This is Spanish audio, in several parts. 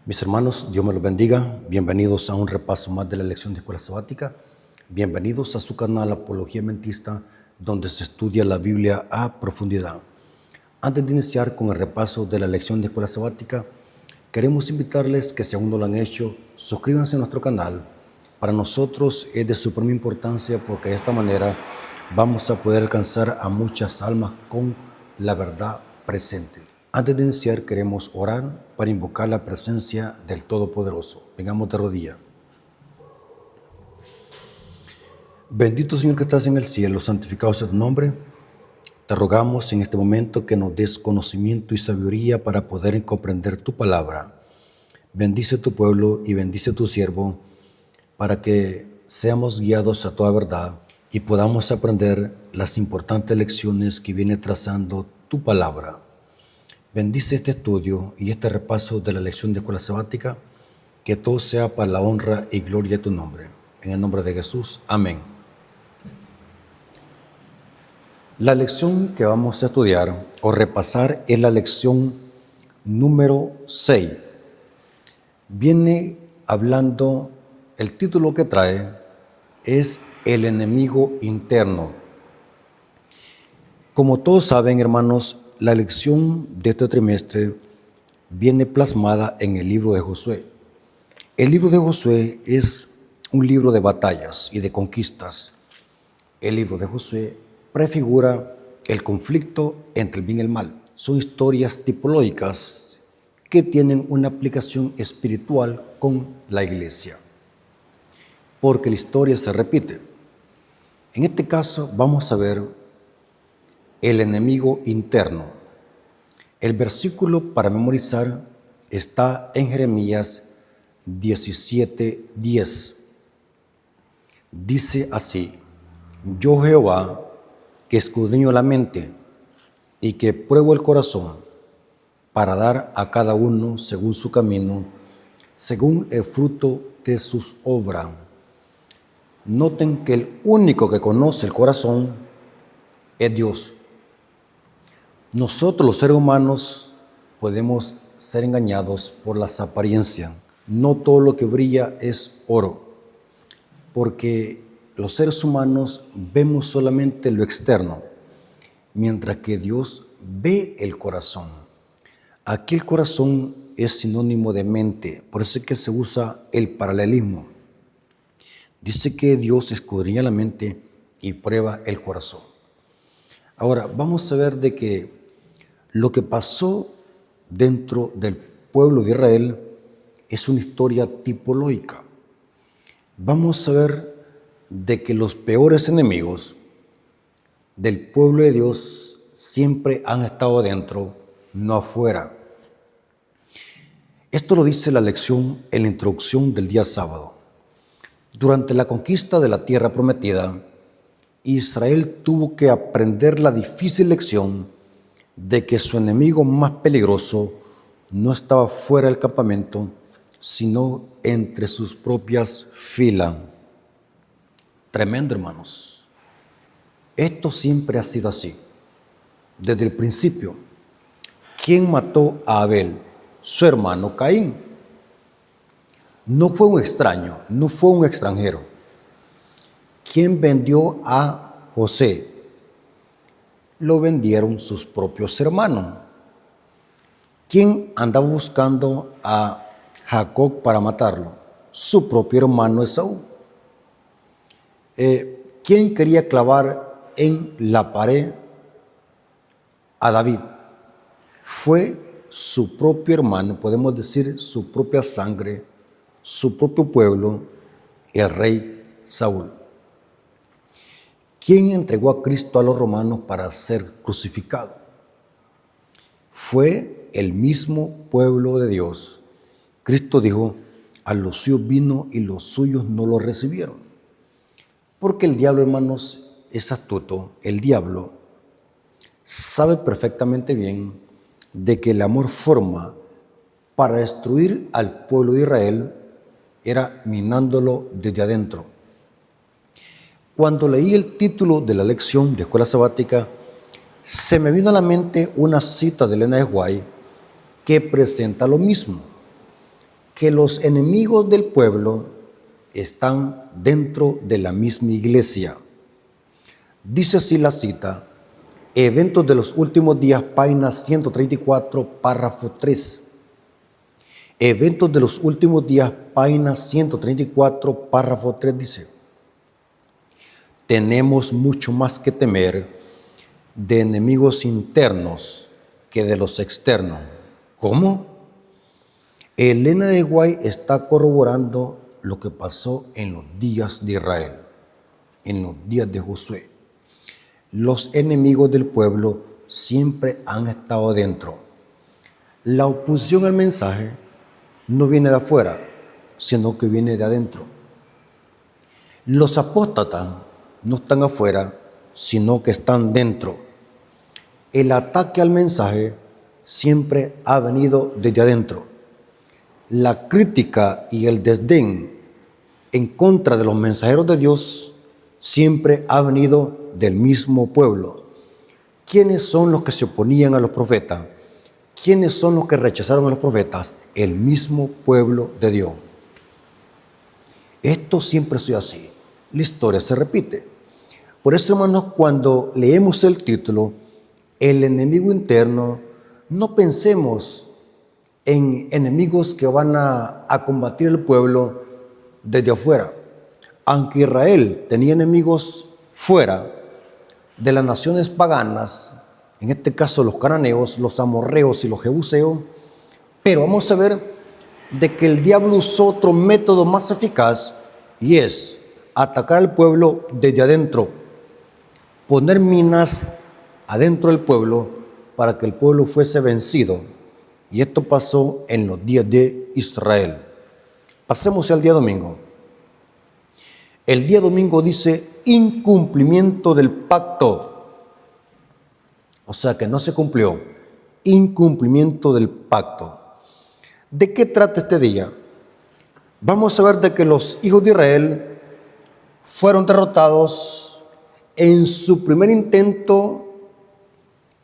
Mis hermanos, Dios me los bendiga. Bienvenidos a un repaso más de la lección de escuela sabática. Bienvenidos a su canal Apología Adventista, donde se estudia la Biblia a profundidad. Antes de iniciar con el repaso de la lección de escuela sabática, queremos invitarles que, si aún no lo han hecho, suscríbanse a nuestro canal. Para nosotros es de suprema importancia porque de esta manera vamos a poder alcanzar a muchas almas con la verdad presente. Antes de iniciar, queremos orar para invocar la presencia del Todopoderoso. Vengamos de rodillas. Bendito Señor que estás en el cielo, santificado sea tu nombre. Te rogamos en este momento que nos des conocimiento y sabiduría para poder comprender tu palabra. Bendice tu pueblo y bendice tu siervo para que seamos guiados a toda verdad y podamos aprender las importantes lecciones que viene trazando tu palabra. Bendice este estudio y este repaso de la lección de escuela sabática, que todo sea para la honra y gloria de tu nombre. En el nombre de Jesús, amén. La lección que vamos a estudiar o repasar es la lección número 6. Viene hablando, el título que trae es El enemigo interno. Como todos saben, hermanos, la lección de este trimestre viene plasmada en el libro de Josué. El libro de Josué es un libro de batallas y de conquistas. El libro de Josué prefigura el conflicto entre el bien y el mal. Son historias tipológicas que tienen una aplicación espiritual con la iglesia, porque la historia se repite. En este caso vamos a ver el enemigo interno. El versículo para memorizar está en Jeremías 17:10. Dice así: Yo Jehová, que escudriño la mente y que pruebo el corazón, para dar a cada uno según su camino, según el fruto de sus obras. Noten que el único que conoce el corazón es Dios. Nosotros los seres humanos podemos ser engañados por las apariencias. No todo lo que brilla es oro, porque los seres humanos vemos solamente lo externo, mientras que Dios ve el corazón. Aquí el corazón es sinónimo de mente, por eso es que se usa el paralelismo. Dice que Dios escudriña la mente y prueba el corazón. Ahora, vamos a ver de que lo que pasó dentro del pueblo de Israel es una historia tipológica. Vamos a ver de que los peores enemigos del pueblo de Dios siempre han estado dentro, no afuera. Esto lo dice la lección en la introducción del día sábado. Durante la conquista de la tierra prometida, Israel tuvo que aprender la difícil lección de que su enemigo más peligroso no estaba fuera del campamento, sino entre sus propias filas. Tremendo, hermanos. Esto siempre ha sido así, desde el principio. ¿Quién mató a Abel? Su hermano Caín. No fue un extraño, no fue un extranjero. ¿Quién vendió a José? Lo vendieron sus propios hermanos. ¿Quién andaba buscando a Jacob para matarlo? Su propio hermano Esaú. ¿Quién quería clavar en la pared a David? Fue su propio hermano, podemos decir su propia sangre, su propio pueblo, el rey Saúl. ¿Quién entregó a Cristo a los romanos para ser crucificado? Fue el mismo pueblo de Dios. Cristo dijo: a los suyos vino y los suyos no lo recibieron. Porque el diablo, hermanos, es astuto. El diablo sabe perfectamente bien de que la mejor forma para destruir al pueblo de Israel era minándolo desde adentro. Cuando leí el título de la lección de escuela sabática, se me vino a la mente una cita de Elena de White que presenta lo mismo. que los enemigos del pueblo están dentro de la misma iglesia. Dice así la cita, Eventos de los Últimos Días, página 134, párrafo 3. Eventos de los Últimos Días, página 134, párrafo 3 dice, tenemos mucho más que temer de enemigos internos que de los externos. ¿Cómo? Elena de White está corroborando lo que pasó en los días de Israel, en los días de Josué. Los enemigos del pueblo siempre han estado dentro. La oposición al mensaje no viene de afuera, sino que viene de adentro. Los apóstatas no están afuera, sino que están dentro. El ataque al mensaje siempre ha venido desde adentro. La crítica y el desdén en contra de los mensajeros de Dios siempre ha venido del mismo pueblo. ¿Quiénes son los que se oponían a los profetas? ¿Quiénes son los que rechazaron a los profetas? El mismo pueblo de Dios. Esto siempre ha sido así. La historia se repite. Por eso, hermanos, cuando leemos el título, el enemigo interno, no pensemos en enemigos que van a combatir el pueblo desde afuera. Aunque Israel tenía enemigos fuera de las naciones paganas, en este caso los cananeos, los amorreos y los jebuseos, pero vamos a ver de que el diablo usó otro método más eficaz y es atacar al pueblo desde adentro, poner minas adentro del pueblo para que el pueblo fuese vencido. Y esto pasó en los días de Israel. Pasemos al día domingo. El día domingo dice incumplimiento del pacto. O sea que no se cumplió. Incumplimiento del pacto. ¿De qué trata este día? Vamos a ver de que los hijos de Israel fueron derrotados en su primer intento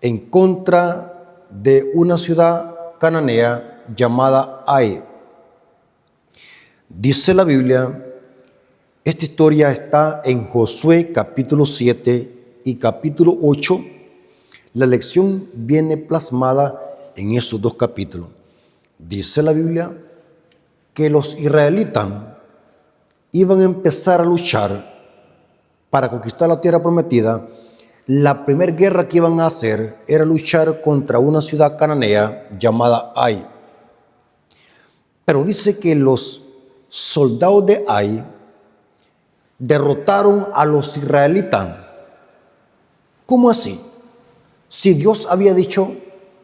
en contra de una ciudad cananea llamada Ai. Dice la Biblia, esta historia está en Josué capítulo 7 y capítulo 8. La lección viene plasmada en esos dos capítulos. Dice la Biblia que los israelitas iban a empezar a luchar para conquistar la tierra prometida. La primera guerra que iban a hacer era luchar contra una ciudad cananea llamada Ai. Pero dice que los soldados de Ai derrotaron a los israelitas. ¿Cómo así? Si Dios había dicho,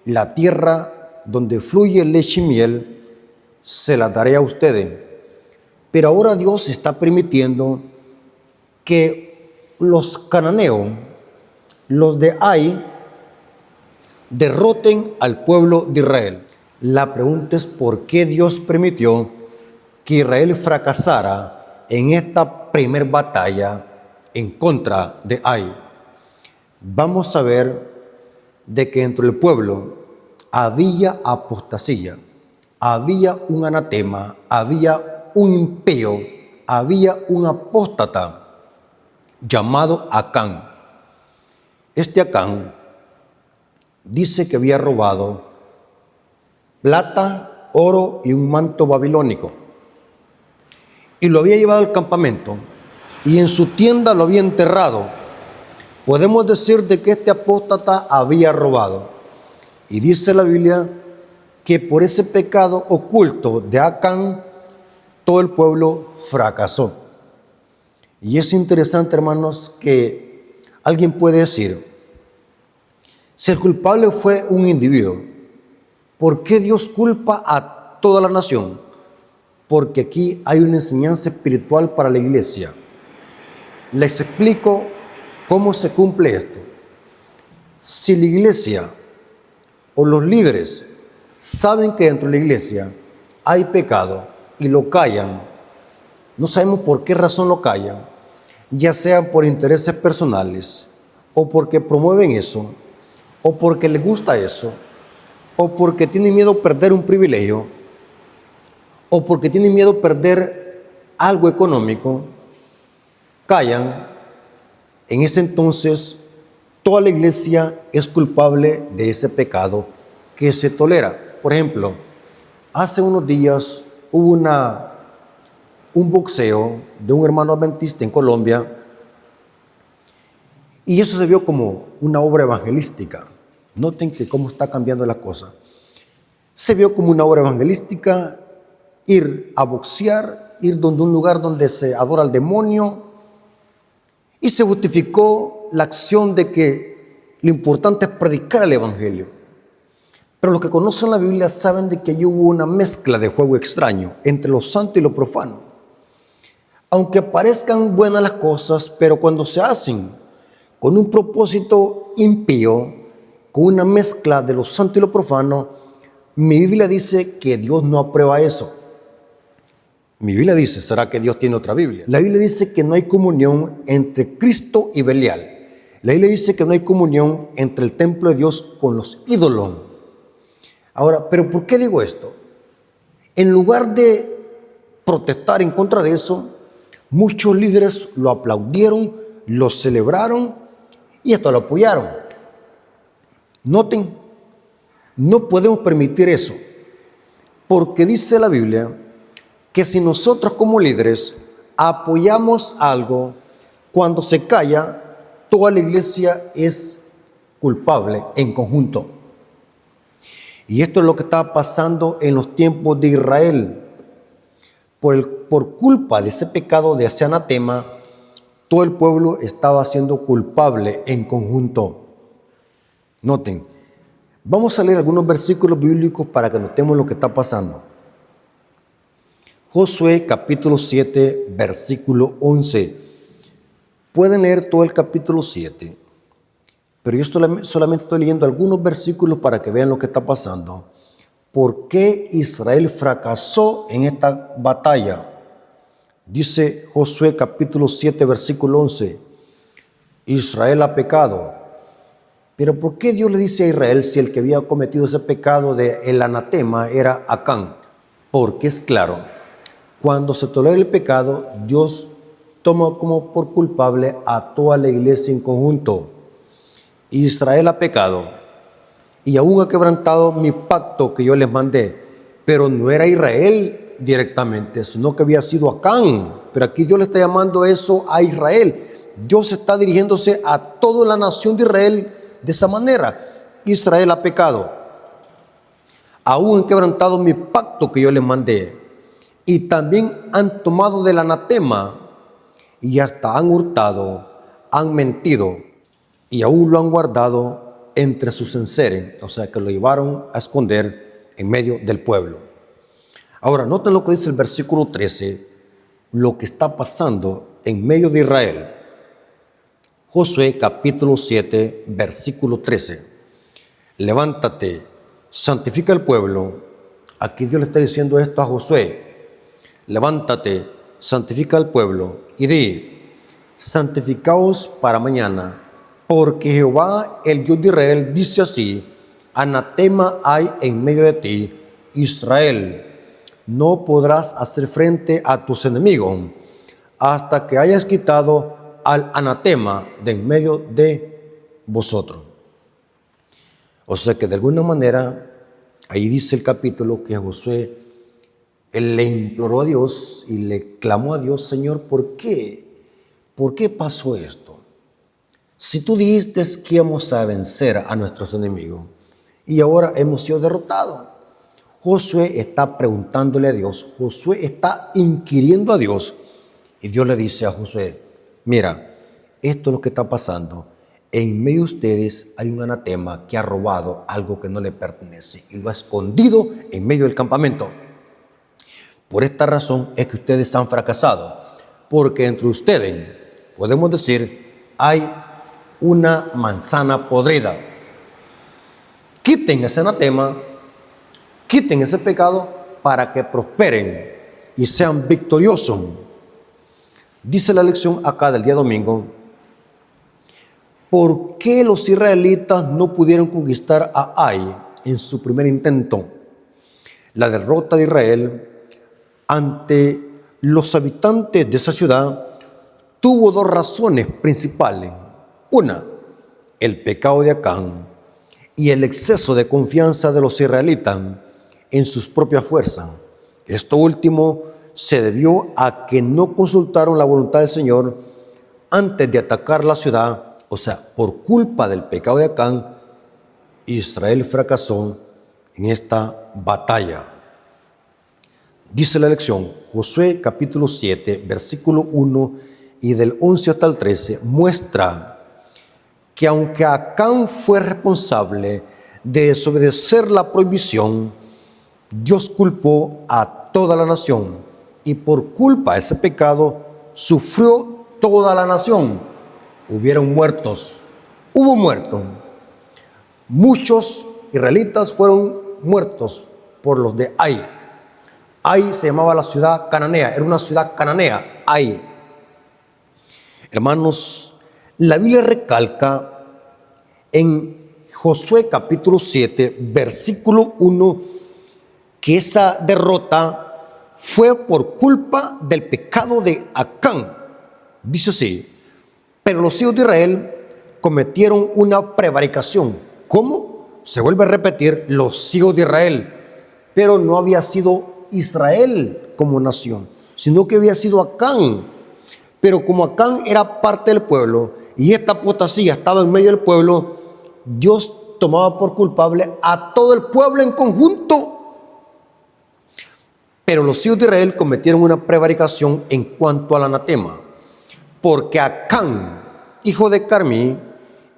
la tierra donde fluye leche y miel, se la daré a ustedes. Pero ahora Dios está permitiendo que los cananeos, los de Ai, derroten al pueblo de Israel. La pregunta es por qué Dios permitió que Israel fracasara en esta primera batalla en contra de Ai. Vamos a ver de que dentro del pueblo había apostasía, había un anatema, había un impío, había un apóstata llamado Acán. Este Acán dice que había robado plata, oro y un manto babilónico. Y lo había llevado al campamento y en su tienda lo había enterrado. Podemos decir de que este apóstata había robado. Y dice la Biblia que por ese pecado oculto de Acán, todo el pueblo fracasó. Y es interesante, hermanos, que alguien puede decir, si el culpable fue un individuo, ¿por qué Dios culpa a toda la nación? Porque aquí hay una enseñanza espiritual para la iglesia. Les explico cómo se cumple esto. Si la iglesia o los líderes saben que dentro de la iglesia hay pecado y lo callan, no sabemos por qué razón lo callan, ya sea por intereses personales o porque promueven eso, o porque les gusta eso, o porque tienen miedo a perder un privilegio, o porque tienen miedo a perder algo económico, callan, en ese entonces toda la iglesia es culpable de ese pecado que se tolera. Por ejemplo, hace unos días hubo un boxeo de un hermano adventista en Colombia y eso se vio como una obra evangelística. Noten que cómo está cambiando la cosa. Se vio como una obra evangelística ir a boxear, ir donde un lugar donde se adora al demonio y se justificó la acción de que lo importante es predicar el evangelio. Pero los que conocen la Biblia saben de que allí hubo una mezcla de fuego extraño entre lo santo y lo profano. Aunque parezcan buenas las cosas, pero cuando se hacen con un propósito impío, con una mezcla de lo santo y lo profano, mi Biblia dice que Dios no aprueba eso. Mi Biblia dice, ¿será que Dios tiene otra Biblia? La Biblia dice que no hay comunión entre Cristo y Belial. La Biblia dice que no hay comunión entre el templo de Dios con los ídolos. Ahora, ¿pero por qué digo esto? En lugar de protestar en contra de eso, muchos líderes lo aplaudieron, lo celebraron y hasta lo apoyaron. Noten, no podemos permitir eso, porque dice la Biblia que si nosotros como líderes apoyamos algo, cuando se calla, toda la iglesia es culpable en conjunto. Y esto es lo que estaba pasando en los tiempos de Israel. Por culpa de ese pecado, de ese anatema, todo el pueblo estaba siendo culpable en conjunto. Noten, vamos a leer algunos versículos bíblicos para que notemos lo que está pasando. Josué capítulo 7, versículo 11. Pueden leer todo el capítulo 7, pero yo solamente estoy leyendo algunos versículos para que vean lo que está pasando. ¿Por qué Israel fracasó en esta batalla? Dice Josué capítulo 7, versículo 11. Israel ha pecado. Pero ¿por qué Dios le dice a Israel si el que había cometido ese pecado del anatema era Acán? Porque es claro, cuando se tolera el pecado, Dios toma como por culpable a toda la iglesia en conjunto. Israel ha pecado y aún ha quebrantado mi pacto que yo les mandé, pero no era Israel directamente, sino que había sido Acán. Pero aquí Dios le está llamando eso a Israel. Dios está dirigiéndose a toda la nación de Israel de esa manera. Israel ha pecado, aún han quebrantado mi pacto que yo les mandé, y también han tomado del anatema y hasta han hurtado, han mentido y aún lo han guardado entre sus enseres, o sea que lo llevaron a esconder en medio del pueblo. Ahora, noten lo que dice el versículo 13, lo que está pasando en medio de Israel. Josué capítulo 7, versículo 13. Levántate, santifica el pueblo. Aquí Dios le está diciendo esto a Josué. Levántate, santifica al pueblo y di, santificaos para mañana, porque Jehová, el Dios de Israel, dice así, anatema hay en medio de ti, Israel, no podrás hacer frente a tus enemigos hasta que hayas quitado al anatema de en medio de vosotros. O sea que de alguna manera, ahí dice el capítulo que Josué, él le imploró a Dios y le clamó a Dios, Señor, ¿por qué? ¿Por qué pasó esto? Si tú dijiste que íbamos a vencer a nuestros enemigos y ahora hemos sido derrotados. Josué está preguntándole a Dios, Josué está inquiriendo a Dios y Dios le dice a Josué, mira, esto es lo que está pasando. En medio de ustedes hay un anatema que ha robado algo que no le pertenece y lo ha escondido en medio del campamento. Por esta razón es que ustedes han fracasado, porque entre ustedes, podemos decir, hay una manzana podrida. Quiten ese anatema, quiten ese pecado para que prosperen y sean victoriosos. Dice la lección acá del día domingo, ¿por qué los israelitas no pudieron conquistar a Ai en su primer intento? La derrota de Israel ante los habitantes de esa ciudad tuvo dos razones principales. Una, el pecado de Acán y el exceso de confianza de los israelitas en sus propias fuerzas. Esto último se debió a que no consultaron la voluntad del Señor antes de atacar la ciudad. O sea, por culpa del pecado de Acán, Israel fracasó en esta batalla. Dice la lección, Josué capítulo 7, versículo 1 y del 11 hasta el 13, muestra que aunque Acán fue responsable de desobedecer la prohibición, Dios culpó a toda la nación y por culpa de ese pecado sufrió toda la nación. Hubieron muertos, hubo muertos. Muchos israelitas fueron muertos por los de Ai. Ai se llamaba la ciudad cananea, era una ciudad cananea, Ai. Hermanos, la Biblia recalca en Josué capítulo 7, versículo 1, que esa derrota fue por culpa del pecado de Acán. Dice así, pero los hijos de Israel cometieron una prevaricación. ¿Cómo? Se vuelve a repetir, los hijos de Israel, pero no había sido Israel como nación, sino que había sido Acán. Pero como Acán era parte del pueblo y esta apostasía estaba en medio del pueblo, Dios tomaba por culpable a todo el pueblo en conjunto. Pero los hijos de Israel cometieron una prevaricación en cuanto al anatema, porque Acán, hijo de Carmí,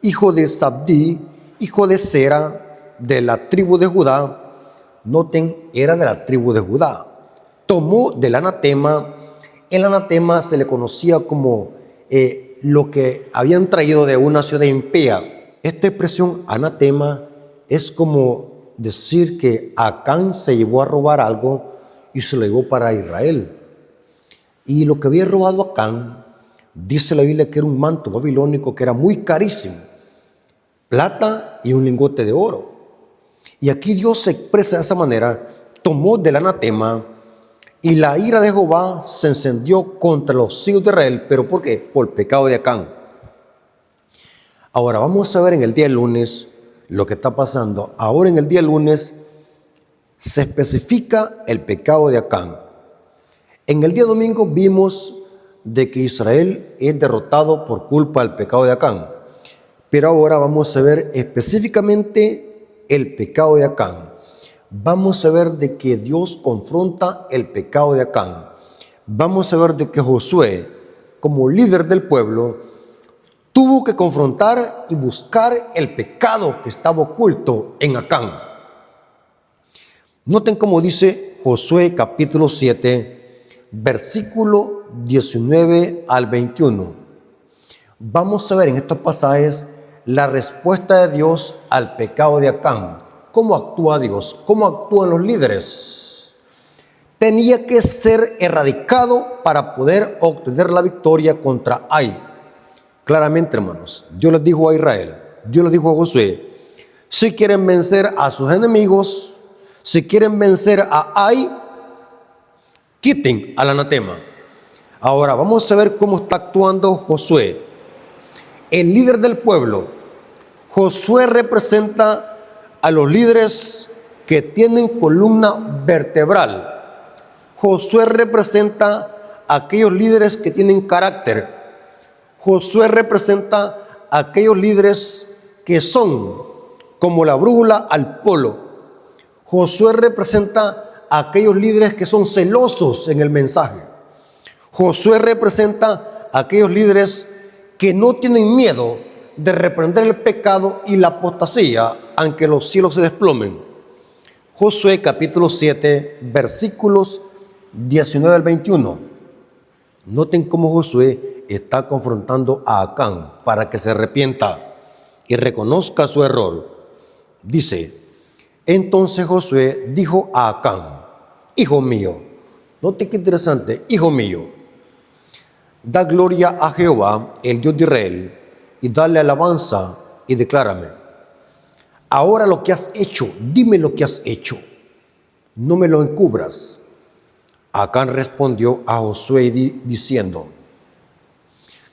hijo de Zabdí, hijo de Zera, de la tribu de Judá, noten, era de la tribu de Judá, tomó del anatema. El anatema se le conocía como lo que habían traído de una ciudad impía. Esta expresión anatema es como decir que Acán se llevó a robar algo y se lo llevó para Israel. Y lo que había robado Acán, dice la Biblia que era un manto babilónico que era muy carísimo, plata y un lingote de oro. Y aquí Dios se expresa de esa manera, tomó del anatema. Y la ira de Jehová se encendió contra los hijos de Israel. ¿Pero por qué? Por el pecado de Acán. Ahora vamos a ver en el día lunes lo que está pasando. Ahora en el día lunes se especifica el pecado de Acán. En el día domingo vimos de que Israel es derrotado por culpa del pecado de Acán. Pero ahora vamos a ver específicamente el pecado de Acán. Vamos a ver de que Dios confronta el pecado de Acán. Vamos a ver de que Josué, como líder del pueblo, tuvo que confrontar y buscar el pecado que estaba oculto en Acán. Noten cómo dice Josué capítulo 7, versículo 19 al 21. Vamos a ver en estos pasajes la respuesta de Dios al pecado de Acán. ¿Cómo actúa Dios? ¿Cómo actúan los líderes? Tenía que ser erradicado para poder obtener la victoria contra Ai. Claramente, hermanos, Dios les dijo a Israel, Dios les dijo a Josué, si quieren vencer a sus enemigos, si quieren vencer a Ai, quiten al anatema. Ahora vamos a ver cómo está actuando Josué, el líder del pueblo. Josué representa a los líderes que tienen columna vertebral. Josué representa a aquellos líderes que tienen carácter. Josué representa a aquellos líderes que son como la brújula al polo. Josué representa a aquellos líderes que son celosos en el mensaje. Josué representa a aquellos líderes que no tienen miedo de reprender el pecado y la apostasía, aunque los cielos se desplomen. Josué capítulo 7, versículos 19 al 21. Noten cómo Josué está confrontando a Acán para que se arrepienta y reconozca su error. Dice, entonces Josué dijo a Acán, hijo mío, noten qué interesante, hijo mío, da gloria a Jehová, el Dios de Israel, y dale alabanza y declárame. Ahora lo que has hecho, dime lo que has hecho. No me lo encubras. Acán respondió a Josué diciendo: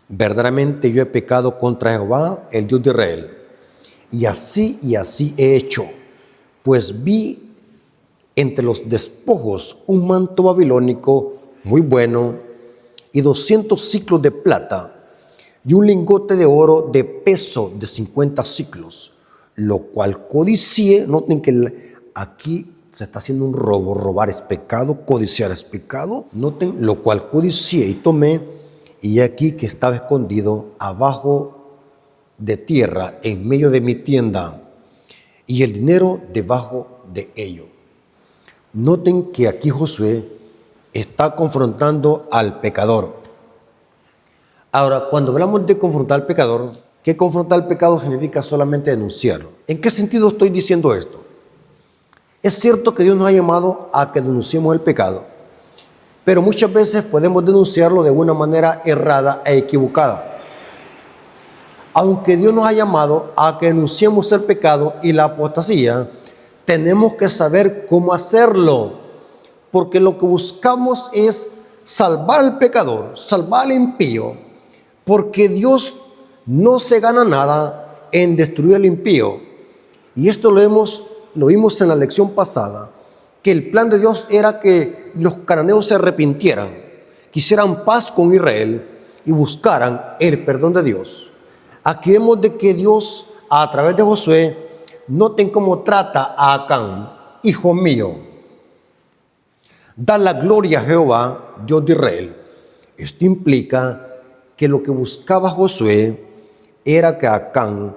verdaderamente yo he pecado contra Jehová, el Dios de Israel, y así he hecho, pues vi entre los despojos un manto babilónico muy bueno y 200 siclos de plata y un lingote de oro de peso de 50 siclos, lo cual codicié. Noten que aquí se está haciendo un robo. Robar es pecado, codiciar es pecado. Noten, lo cual codicié y tomé, y aquí que estaba escondido abajo de tierra en medio de mi tienda, y el dinero debajo de ello. Noten que aquí Josué está confrontando al pecador. Ahora, cuando hablamos de confrontar al pecador, que confrontar al pecado significa solamente denunciarlo. ¿En qué sentido estoy diciendo esto? Es cierto que Dios nos ha llamado a que denunciemos el pecado, pero muchas veces podemos denunciarlo de una manera errada e equivocada. Aunque Dios nos ha llamado a que denunciemos el pecado y la apostasía, tenemos que saber cómo hacerlo, porque lo que buscamos es salvar al pecador, salvar al impío, porque Dios no se gana nada en destruir al impío. Y esto lo vimos en la lección pasada, que el plan de Dios era que los cananeos se arrepintieran, quisieran paz con Israel y buscaran el perdón de Dios. Aquí vemos de que Dios, a través de Josué, noten cómo trata a Acán: hijo mío, da la gloria a Jehová, Dios de Israel. Esto implica que lo que buscaba Josué era que Acán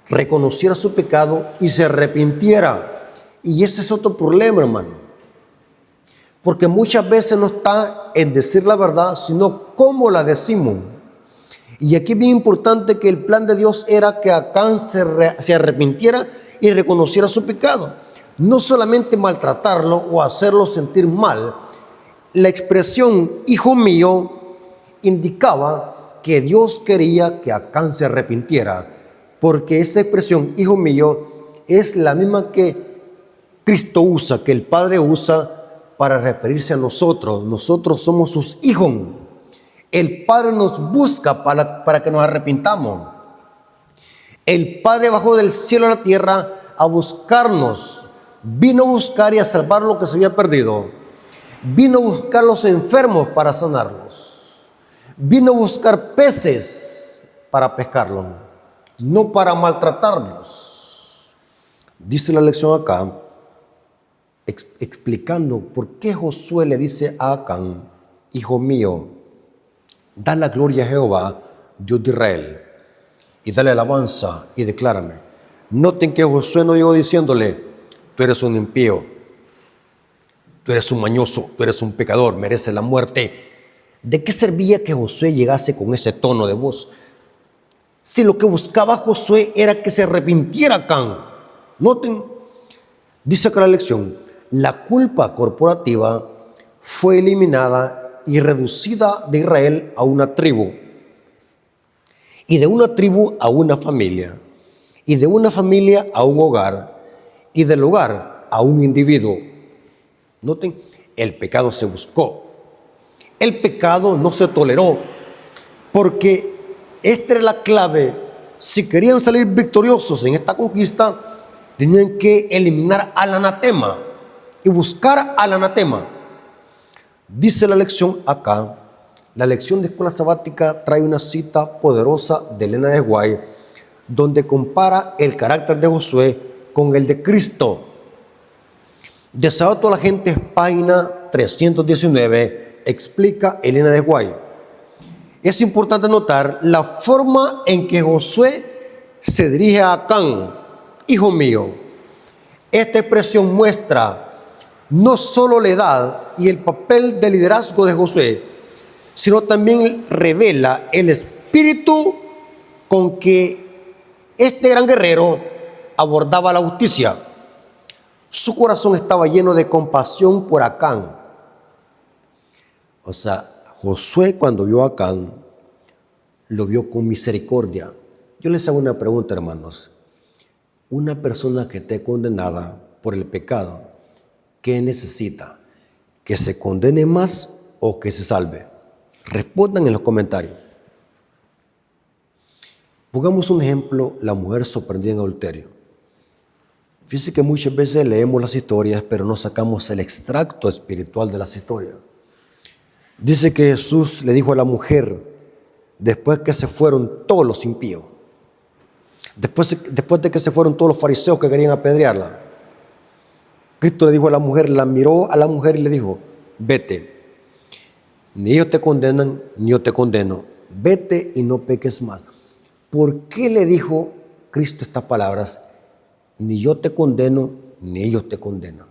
reconociera su pecado y se arrepintiera. Y ese es otro problema, hermano, porque muchas veces no está en decir la verdad, sino cómo la decimos. Y aquí es bien importante que el plan de Dios era que Acán se arrepintiera y reconociera su pecado. No solamente maltratarlo o hacerlo sentir mal. La expresión hijo mío indicaba que Dios quería que Acán se arrepintiera, porque esa expresión hijo mío es la misma que Cristo usa, que el Padre usa para referirse a nosotros. Nosotros somos sus hijos. El Padre nos busca para que nos arrepintamos. El Padre bajó del cielo a la tierra a buscarnos. Vino a buscar y a salvar lo que se había perdido. Vino a buscar los enfermos para sanarlos. Vino a buscar peces para pescarlos, no para maltratarlos. Dice la lección acá, explicando por qué Josué le dice a Acán: hijo mío, da la gloria a Jehová, Dios de Israel, y dale alabanza y declárame. Noten que Josué no llegó diciéndole: tú eres un impío, tú eres un mañoso, tú eres un pecador, mereces la muerte. ¿De qué servía que Josué llegase con ese tono de voz? Si lo que buscaba Josué era que se arrepintiera Acán. Noten, dice acá la lección, la culpa corporativa fue eliminada y reducida de Israel a una tribu, y de una tribu a una familia, y de una familia a un hogar, y del hogar a un individuo. Noten, el pecado se buscó, el pecado no se toleró, porque esta era la clave. Si querían salir victoriosos en esta conquista, tenían que eliminar al anatema y buscar al anatema. Dice la lección acá, la lección de escuela sabática trae una cita poderosa de Elena de White, donde compara el carácter de Josué con el de Cristo. De Sábado a la Gente, página 319, explica Elena de White. Es importante notar la forma en que Josué se dirige a Acán: hijo mío. Esta expresión muestra no solo la edad y el papel de liderazgo de Josué, sino también revela el espíritu con que este gran guerrero abordaba la justicia. Su corazón estaba lleno de compasión por Acán. O sea, Josué, cuando vio a Acán, lo vio con misericordia. Yo les hago una pregunta, hermanos. Una persona que esté condenada por el pecado, ¿qué necesita? ¿Que se condene más o que se salve? Respondan en los comentarios. Pongamos un ejemplo, la mujer sorprendida en adulterio. Fíjense que muchas veces leemos las historias, pero no sacamos el extracto espiritual de las historias. Dice que Jesús le dijo a la mujer, después que se fueron todos los impíos, después de que se fueron todos los fariseos que querían apedrearla, Cristo le dijo a la mujer, la miró a la mujer y le dijo, vete, ni ellos te condenan, ni yo te condeno, vete y no peques más. ¿Por qué le dijo Cristo estas palabras? Ni yo te condeno, ni ellos te condenan.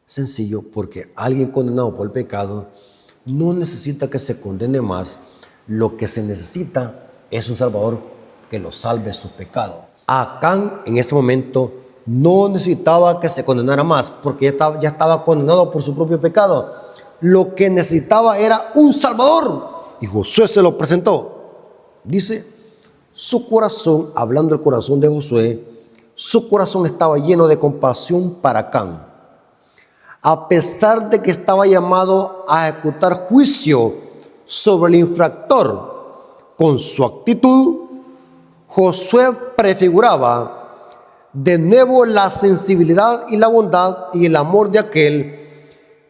Sencillo, porque alguien condenado por el pecado no necesita que se condene más. Lo que se necesita es un Salvador que lo salve sus pecados. Acán en ese momento no necesitaba que se condenara más, porque ya estaba condenado por su propio pecado. Lo que necesitaba era un Salvador, y Josué se lo presentó. Dice, su corazón, hablando del corazón de Josué, su corazón estaba lleno de compasión para Acán. A pesar de que estaba llamado a ejecutar juicio sobre el infractor, con su actitud, Josué prefiguraba de nuevo la sensibilidad y la bondad y el amor de aquel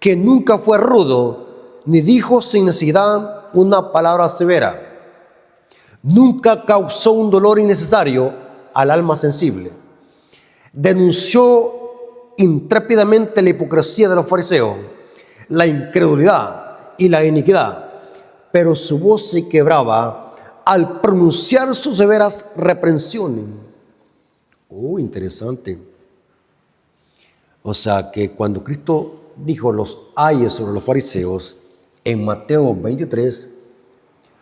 que nunca fue rudo, ni dijo sin necesidad una palabra severa. Nunca causó un dolor innecesario al alma sensible. Denunció intrépidamente la hipocresía de los fariseos, la incredulidad y la iniquidad, pero su voz se quebraba al pronunciar sus severas reprensiones. Interesante. O sea que cuando Cristo dijo los ayes sobre los fariseos en Mateo 23,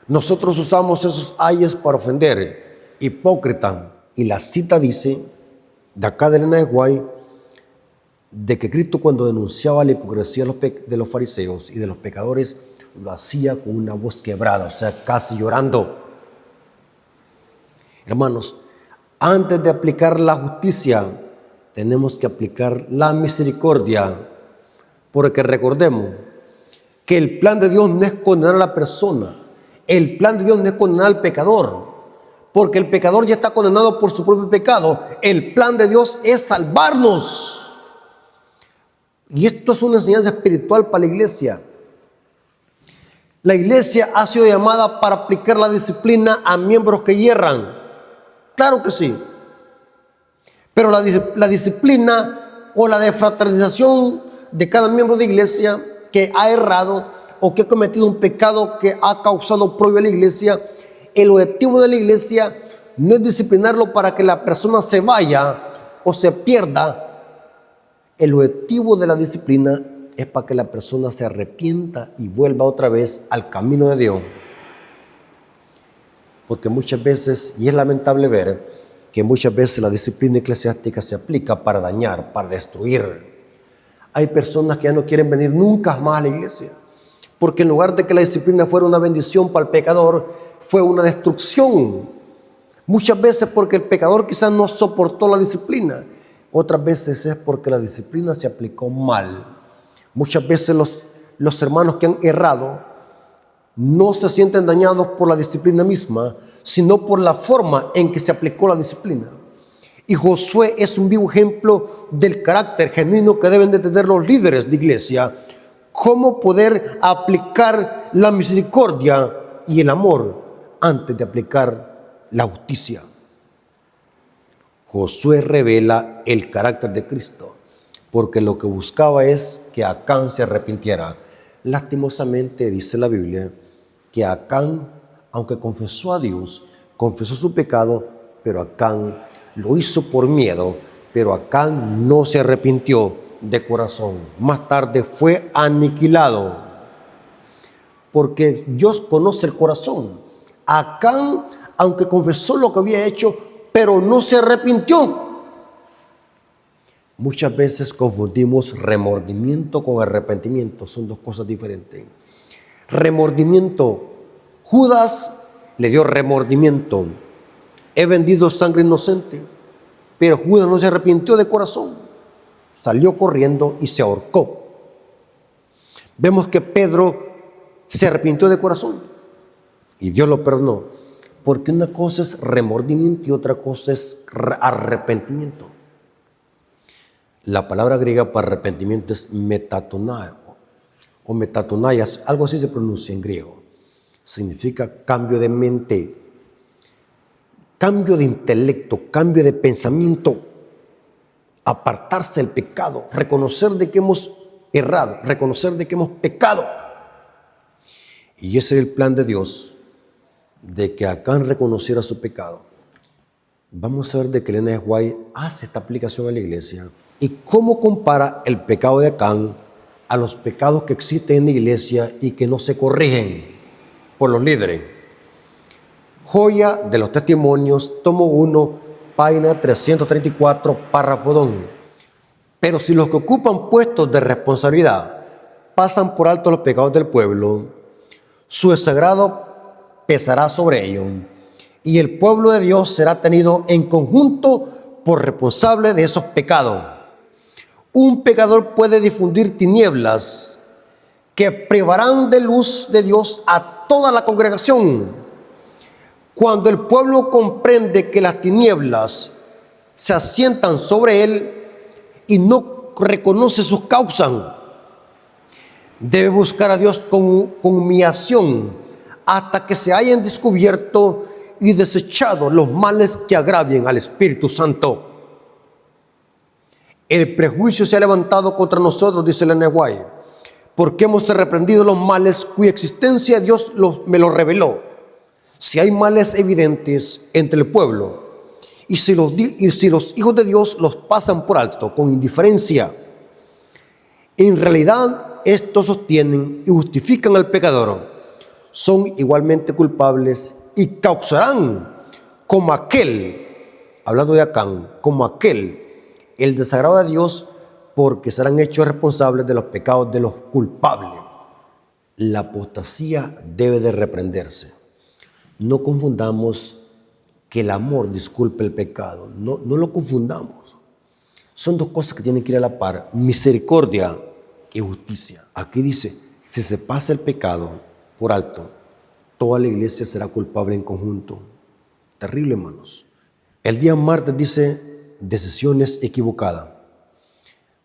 nosotros usamos esos ayes para ofender, hipócrita. Y la cita dice, de acá de Elena de White, de que Cristo cuando denunciaba la hipocresía de los fariseos y de los pecadores, lo hacía con una voz quebrada, o sea, casi llorando. Hermanos, antes de aplicar la justicia, tenemos que aplicar la misericordia, porque recordemos que el plan de Dios no es condenar a la persona, el plan de Dios no es condenar al pecador, porque el pecador ya está condenado por su propio pecado. El plan de Dios es salvarnos. Y esto es una enseñanza espiritual para la iglesia. La iglesia ha sido llamada para aplicar la disciplina a miembros que hierran. Claro que sí. Pero la disciplina o la defraternización de cada miembro de iglesia que ha errado o que ha cometido un pecado que ha causado oprobio a la iglesia, el objetivo de la iglesia no es disciplinarlo para que la persona se vaya o se pierda. El objetivo de la disciplina es para que la persona se arrepienta y vuelva otra vez al camino de Dios. Porque muchas veces, y es lamentable ver, que muchas veces la disciplina eclesiástica se aplica para dañar, para destruir. Hay personas que ya no quieren venir nunca más a la iglesia, porque en lugar de que la disciplina fuera una bendición para el pecador, fue una destrucción. Muchas veces porque el pecador quizás no soportó la disciplina, otras veces es porque la disciplina se aplicó mal. Muchas veces los hermanos que han errado no se sienten dañados por la disciplina misma, sino por la forma en que se aplicó la disciplina. Y Josué es un vivo ejemplo del carácter genuino que deben de tener los líderes de iglesia. Cómo poder aplicar la misericordia y el amor antes de aplicar la justicia. Josué revela el carácter de Cristo, porque lo que buscaba es que Acán se arrepintiera. Lastimosamente dice la Biblia que Acán, aunque confesó a Dios, confesó su pecado, pero Acán lo hizo por miedo, pero Acán no se arrepintió de corazón. Más tarde fue aniquilado, porque Dios conoce el corazón. Acán, aunque confesó lo que había hecho, pero no se arrepintió. Muchas veces confundimos remordimiento con arrepentimiento, son dos cosas diferentes. Remordimiento, Judas le dio remordimiento. He vendido sangre inocente, pero Judas no se arrepintió de corazón. Salió corriendo y se ahorcó. Vemos que Pedro se arrepintió de corazón y Dios lo perdonó. Porque una cosa es remordimiento y otra cosa es arrepentimiento. La palabra griega para arrepentimiento es metatonai o metatonaias, algo así se pronuncia en griego. Significa cambio de mente, cambio de intelecto, cambio de pensamiento, apartarse del pecado, reconocer de que hemos errado, reconocer de que hemos pecado. Y ese es el plan de Dios, de que Acán reconociera su pecado. Vamos a ver de que Elena de White hace esta aplicación a la iglesia y cómo compara el pecado de Acán a los pecados que existen en la iglesia y que no se corrigen por los líderes. Joya de los Testimonios, tomo 1, página 334, párrafo 2. Pero si los que ocupan puestos de responsabilidad pasan por alto los pecados del pueblo, su desagrado pesará sobre ellos y el pueblo de Dios será tenido en conjunto por responsable de esos pecados. Un pecador puede difundir tinieblas que privarán de luz de Dios a toda la congregación. Cuando el pueblo comprende que las tinieblas se asientan sobre él y no reconoce sus causas, debe buscar a Dios con humillación hasta que se hayan descubierto y desechado los males que agravien al Espíritu Santo. El prejuicio se ha levantado contra nosotros, dice Elena de White, porque hemos reprendido los males cuya existencia Dios me lo reveló. Si hay males evidentes entre el pueblo y si los hijos de Dios los pasan por alto con indiferencia, en realidad estos sostienen y justifican al pecador, son igualmente culpables y causarán como aquel, hablando de Acán, como aquel, el desagrado de Dios, porque serán hechos responsables de los pecados de los culpables. La apostasía debe de reprenderse. No confundamos que el amor disculpe el pecado. No lo confundamos. Son dos cosas que tienen que ir a la par. Misericordia y justicia. Aquí dice, si se pasa el pecado por alto, toda la iglesia será culpable en conjunto. Terrible, hermanos. El día martes dice, decisiones equivocadas.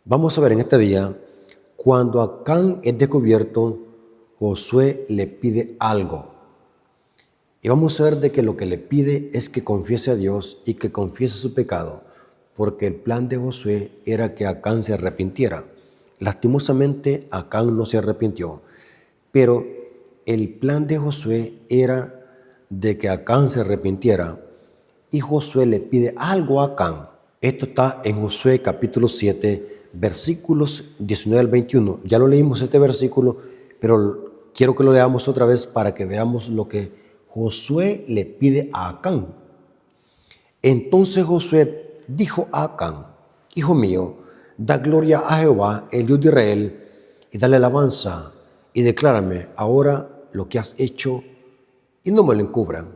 Vamos a ver en este día, cuando Acán es descubierto, Josué le pide algo. Y vamos a ver de que lo que le pide es que confiese a Dios y que confiese su pecado, porque el plan de Josué era que Acán se arrepintiera. Lastimosamente, Acán no se arrepintió, pero el plan de Josué era de que Acán se arrepintiera y Josué le pide algo a Acán. Esto está en Josué capítulo 7, versículos 19 al 21. Ya lo leímos este versículo, pero quiero que lo leamos otra vez para que veamos lo que Josué le pide a Acán. Entonces Josué dijo a Acán, hijo mío, da gloria a Jehová, el Dios de Israel, y dale alabanza, y declárame ahora lo que has hecho, y no me lo encubran.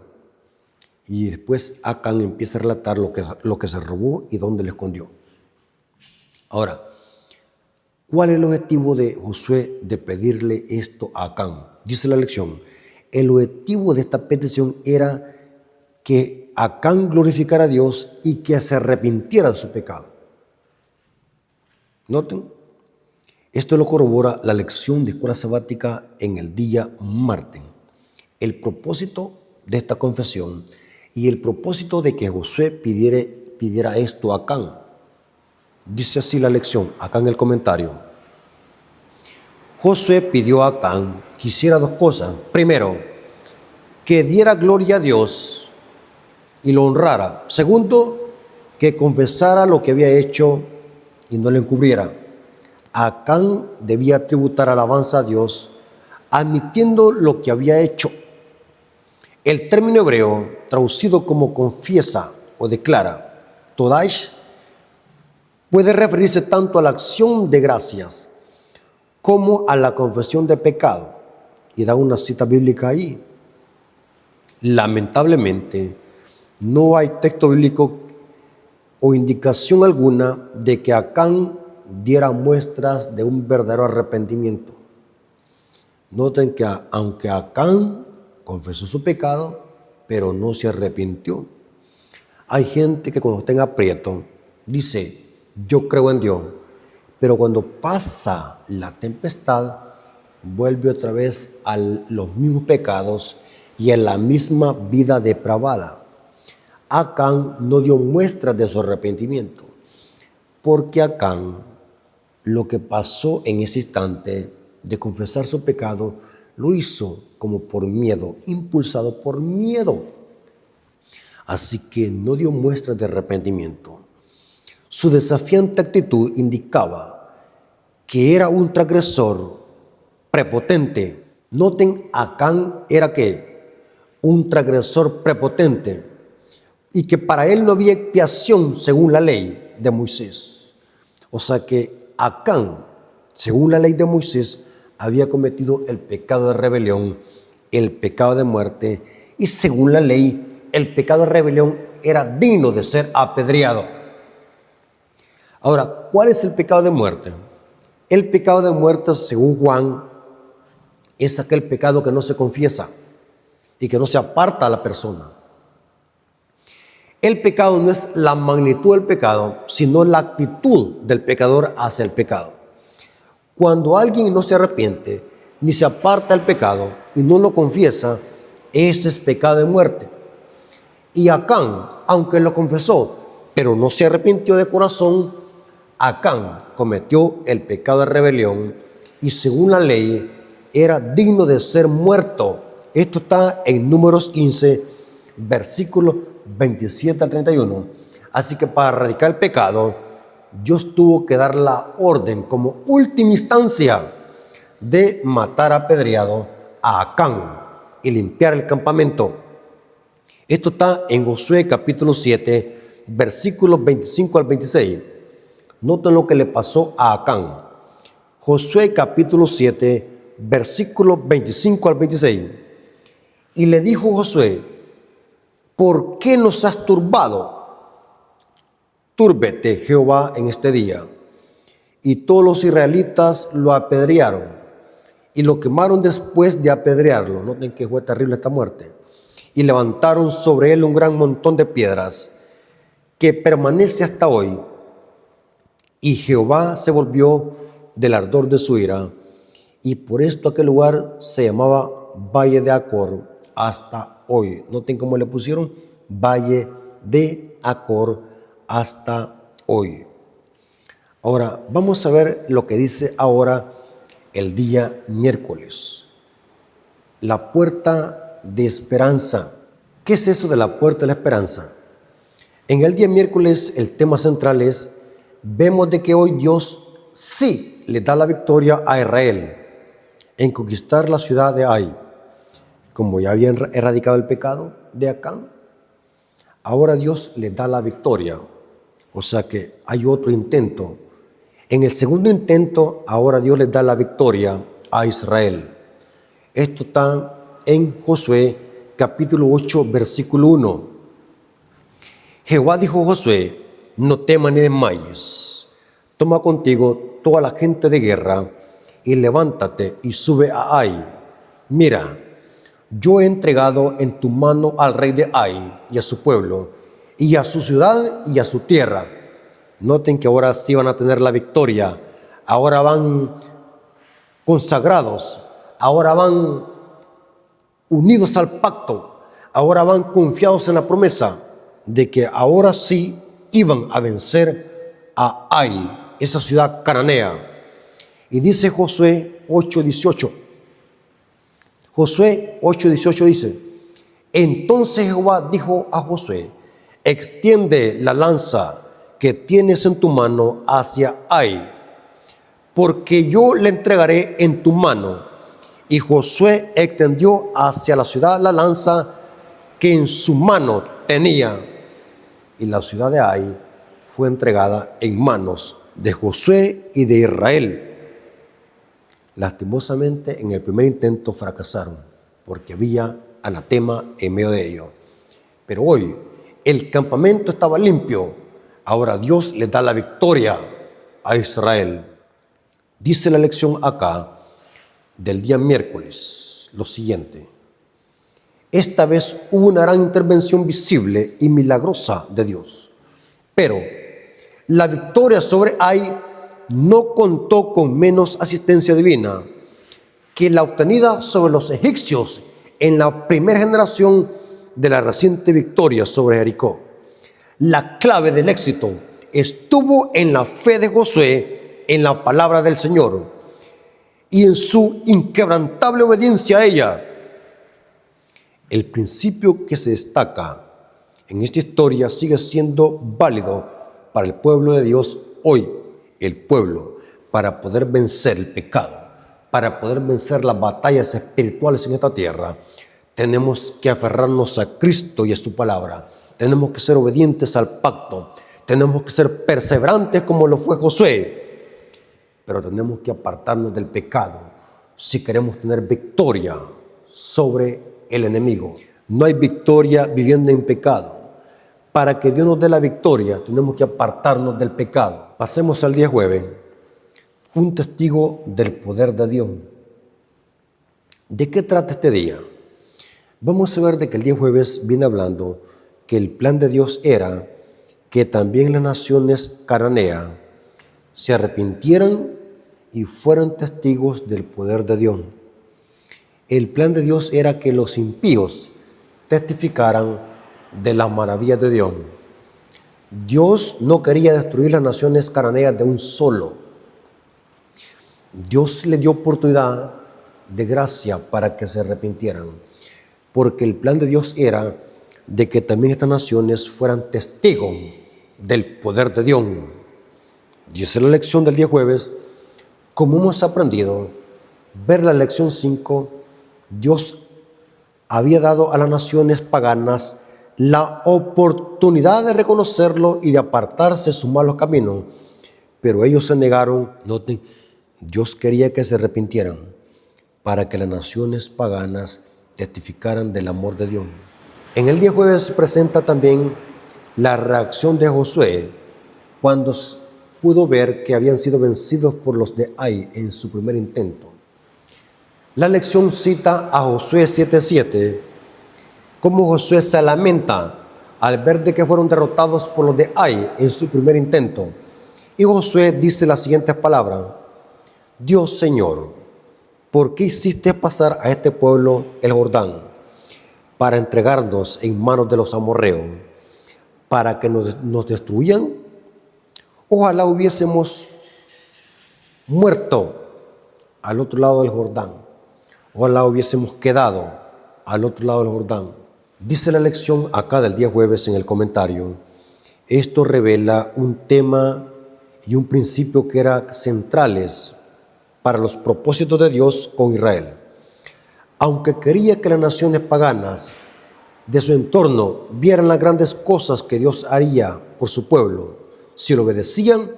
Y después Acán empieza a relatar lo que se robó y dónde le escondió. Ahora, ¿cuál es el objetivo de Josué de pedirle esto a Acán? Dice la lección, el objetivo de esta petición era que Acán glorificara a Dios y que se arrepintiera de su pecado. Noten, esto lo corrobora la lección de escuela sabática en el día martes. El propósito de esta confesión y el propósito de que Josué pidiera esto a Acán. Dice así la lección, acá en el comentario. Josué pidió a Acán que hiciera dos cosas. Primero, que diera gloria a Dios y lo honrara. Segundo, que confesara lo que había hecho y no lo encubriera. Acán debía tributar alabanza a Dios, admitiendo lo que había hecho. El término hebreo, traducido como confiesa o declara, todash, puede referirse tanto a la acción de gracias como a la confesión de pecado. Y da una cita bíblica ahí. Lamentablemente, no hay texto bíblico o indicación alguna de que Acán diera muestras de un verdadero arrepentimiento. Noten que aunque Acán confesó su pecado, pero no se arrepintió. Hay gente que cuando está en aprieto dice, yo creo en Dios, pero cuando pasa la tempestad, vuelve otra vez a los mismos pecados y a la misma vida depravada. Acán no dio muestras de su arrepentimiento, porque Acán, lo que pasó en ese instante de confesar su pecado, lo hizo como por miedo, impulsado por miedo. Así que no dio muestras de arrepentimiento. Su desafiante actitud indicaba que era un transgresor prepotente. Noten, Acán era ¿qué? Un transgresor prepotente, y que para él no había expiación según la ley de Moisés. O sea que Acán, según la ley de Moisés, había cometido el pecado de rebelión, el pecado de muerte, y según la ley, el pecado de rebelión era digno de ser apedreado. Ahora, ¿cuál es el pecado de muerte? El pecado de muerte, según Juan, es aquel pecado que no se confiesa y que no se aparta a la persona. El pecado no es la magnitud del pecado, sino la actitud del pecador hacia el pecado. Cuando alguien no se arrepiente, ni se aparta del pecado y no lo confiesa, ese es pecado de muerte. Y Acán, aunque lo confesó, pero no se arrepintió de corazón, Acán cometió el pecado de rebelión y según la ley era digno de ser muerto. Esto está en Números 15, versículos 27 al 31. Así que para erradicar el pecado, Dios tuvo que dar la orden como última instancia de matar apedreado a Acán y limpiar el campamento. Esto está en Josué capítulo 7, versículos 25 al 26. Noten lo que le pasó a Acán. Josué capítulo 7, versículos 25 al 26. Y le dijo Josué, ¿por qué nos has turbado? Túrbete Jehová en este día. Y todos los israelitas lo apedrearon y lo quemaron después de apedrearlo. Noten que fue terrible esta muerte. Y levantaron sobre él un gran montón de piedras que permanece hasta hoy. Y Jehová se volvió del ardor de su ira, y por esto aquel lugar se llamaba Valle de Acor hasta hoy. Noten cómo le pusieron Valle de Acor hasta hoy. Ahora vamos a ver lo que dice ahora el día miércoles. La puerta de esperanza. ¿Qué es eso de la puerta de la esperanza? En el día miércoles el tema central es, vemos de que hoy Dios sí le da la victoria a Israel en conquistar la ciudad de Ai. Como ya habían erradicado el pecado de Acán, ahora Dios le da la victoria. O sea que hay otro intento. En el segundo intento, ahora Dios le da la victoria a Israel. Esto está en Josué capítulo 8, versículo 1. Jehová dijo a Josué, no temas ni desmayes. Toma contigo toda la gente de guerra y levántate y sube a Ai. Mira, yo he entregado en tu mano al rey de Ai y a su pueblo, y a su ciudad y a su tierra. Noten que ahora sí van a tener la victoria. Ahora van consagrados. Ahora van unidos al pacto. Ahora van confiados en la promesa de que ahora sí iban a vencer a Ai, esa ciudad cananea. Y dice Josué 8:18. Josué 8:18 dice, entonces Jehová dijo a Josué, extiende la lanza que tienes en tu mano hacia Ai, porque yo le entregaré en tu mano. Y Josué extendió hacia la ciudad la lanza que en su mano tenía. Y la ciudad de Ai fue entregada en manos de Josué y de Israel. Lastimosamente, en el primer intento fracasaron, porque había anatema en medio de ellos. Pero hoy, el campamento estaba limpio. Ahora Dios le da la victoria a Israel. Dice la lección acá del día miércoles lo siguiente. Esta vez hubo una gran intervención visible y milagrosa de Dios. Pero la victoria sobre Ai no contó con menos asistencia divina que la obtenida sobre los egipcios en la primera generación de la reciente victoria sobre Jericó. La clave del éxito estuvo en la fe de Josué en la palabra del Señor y en su inquebrantable obediencia a ella. El principio que se destaca en esta historia sigue siendo válido para el pueblo de Dios hoy. El pueblo, para poder vencer el pecado, para poder vencer las batallas espirituales en esta tierra, tenemos que aferrarnos a Cristo y a su palabra. Tenemos que ser obedientes al pacto. Tenemos que ser perseverantes como lo fue Josué. Pero tenemos que apartarnos del pecado si queremos tener victoria sobre el enemigo. No hay victoria viviendo en pecado. Para que Dios nos dé la victoria, tenemos que apartarnos del pecado. Pasemos al día jueves. Un testigo del poder de Dios. ¿De qué trata este día? Vamos a ver de que el día jueves viene hablando que el plan de Dios era que también las naciones cananeas se arrepintieran y fueran testigos del poder de Dios. El plan de Dios era que los impíos testificaran de las maravillas de Dios. Dios no quería destruir las naciones cananeas de un solo. Dios le dio oportunidad de gracia para que se arrepintieran, porque el plan de Dios era de que también estas naciones fueran testigos del poder de Dios. Dice la lección del día jueves, como hemos aprendido, ver la lección 5, Dios había dado a las naciones paganas la oportunidad de reconocerlo y de apartarse de sus malos caminos, pero ellos se negaron. Noten, Dios quería que se arrepintieran para que las naciones paganas testificaran del amor de Dios. En el día jueves se presenta también la reacción de Josué cuando pudo ver que habían sido vencidos por los de Ai en su primer intento. La lección cita a Josué 7:7, cómo Josué se lamenta al ver de que fueron derrotados por los de Ai en su primer intento. Y Josué dice las siguientes palabras: Dios Señor, ¿por qué hiciste pasar a este pueblo el Jordán para entregarnos en manos de los amorreos, para que nos destruyan? Ojalá hubiésemos muerto al otro lado del Jordán. Ojalá hubiésemos quedado al otro lado del Jordán. Dice la lección acá del día jueves en el comentario, esto revela un tema y un principio que eran centrales para los propósitos de Dios con Israel. Aunque quería que las naciones paganas de su entorno vieran las grandes cosas que Dios haría por su pueblo, si lo obedecían,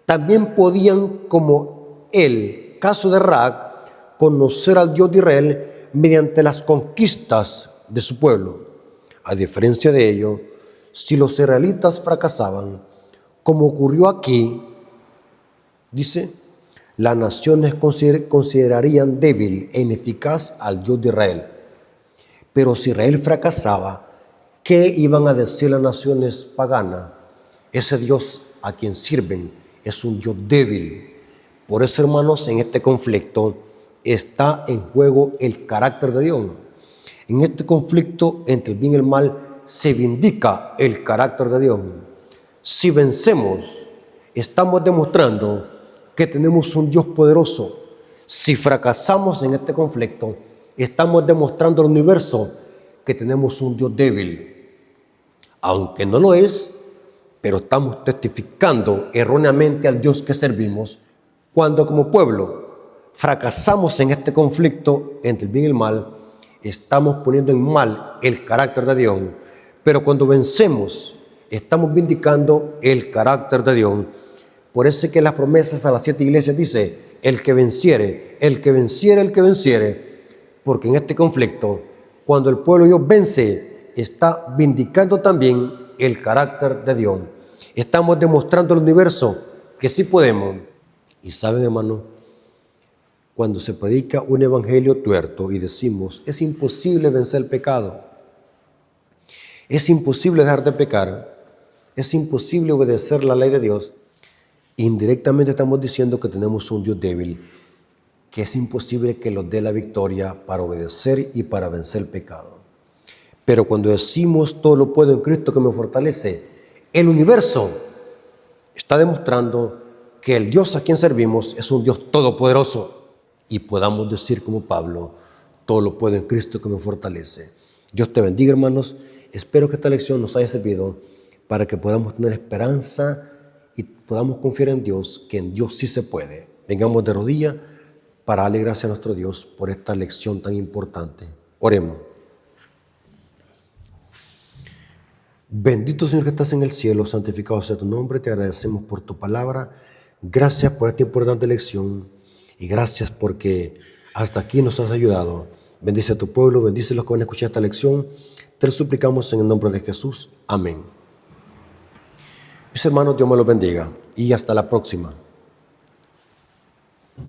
también podían, como el caso de Rahab, conocer al Dios de Israel mediante las conquistas de su pueblo. A diferencia de ello, si los israelitas fracasaban, como ocurrió aquí, dice, las naciones considerarían débil e ineficaz al Dios de Israel. Pero si Israel fracasaba, ¿qué iban a decir las naciones paganas? Ese Dios a quien sirven es un Dios débil. Por eso, hermanos, en este conflicto está en juego el carácter de Dios. En este conflicto entre el bien y el mal se vindica el carácter de Dios. Si vencemos, estamos demostrando que tenemos un Dios poderoso. Si fracasamos en este conflicto, estamos demostrando al universo que tenemos un Dios débil. Aunque no lo es, pero estamos testificando erróneamente al Dios que servimos cuando como pueblo fracasamos en este conflicto entre el bien y el mal. Estamos poniendo en mal el carácter de Dios, pero cuando vencemos estamos vindicando el carácter de Dios. Por eso es que las promesas a las 7 iglesias dice, el que venciere, el que venciere, el que venciere, porque en este conflicto, cuando el pueblo de Dios vence, está vindicando también el carácter de Dios. Estamos demostrando al universo que sí podemos. Y saben, hermano, cuando se predica un evangelio tuerto y decimos, es imposible vencer el pecado, es imposible dejar de pecar, es imposible obedecer la ley de Dios, indirectamente estamos diciendo que tenemos un Dios débil, que es imposible que nos dé la victoria para obedecer y para vencer el pecado. Pero cuando decimos todo lo puedo en Cristo que me fortalece, el universo está demostrando que el Dios a quien servimos es un Dios todopoderoso. Y podamos decir como Pablo, todo lo puedo en Cristo que me fortalece. Dios te bendiga, hermanos. Espero que esta lección nos haya servido para que podamos tener esperanza y podamos confiar en Dios, que en Dios sí se puede. Vengamos de rodillas para darle gracias a nuestro Dios por esta lección tan importante. Oremos. Bendito Señor que estás en el cielo, santificado sea tu nombre, te agradecemos por tu palabra. Gracias por esta importante lección y gracias porque hasta aquí nos has ayudado. Bendice a tu pueblo, bendice a los que van a escuchar esta lección. Te lo suplicamos en el nombre de Jesús. Amén. Mis hermanos, Dios me los bendiga y hasta la próxima.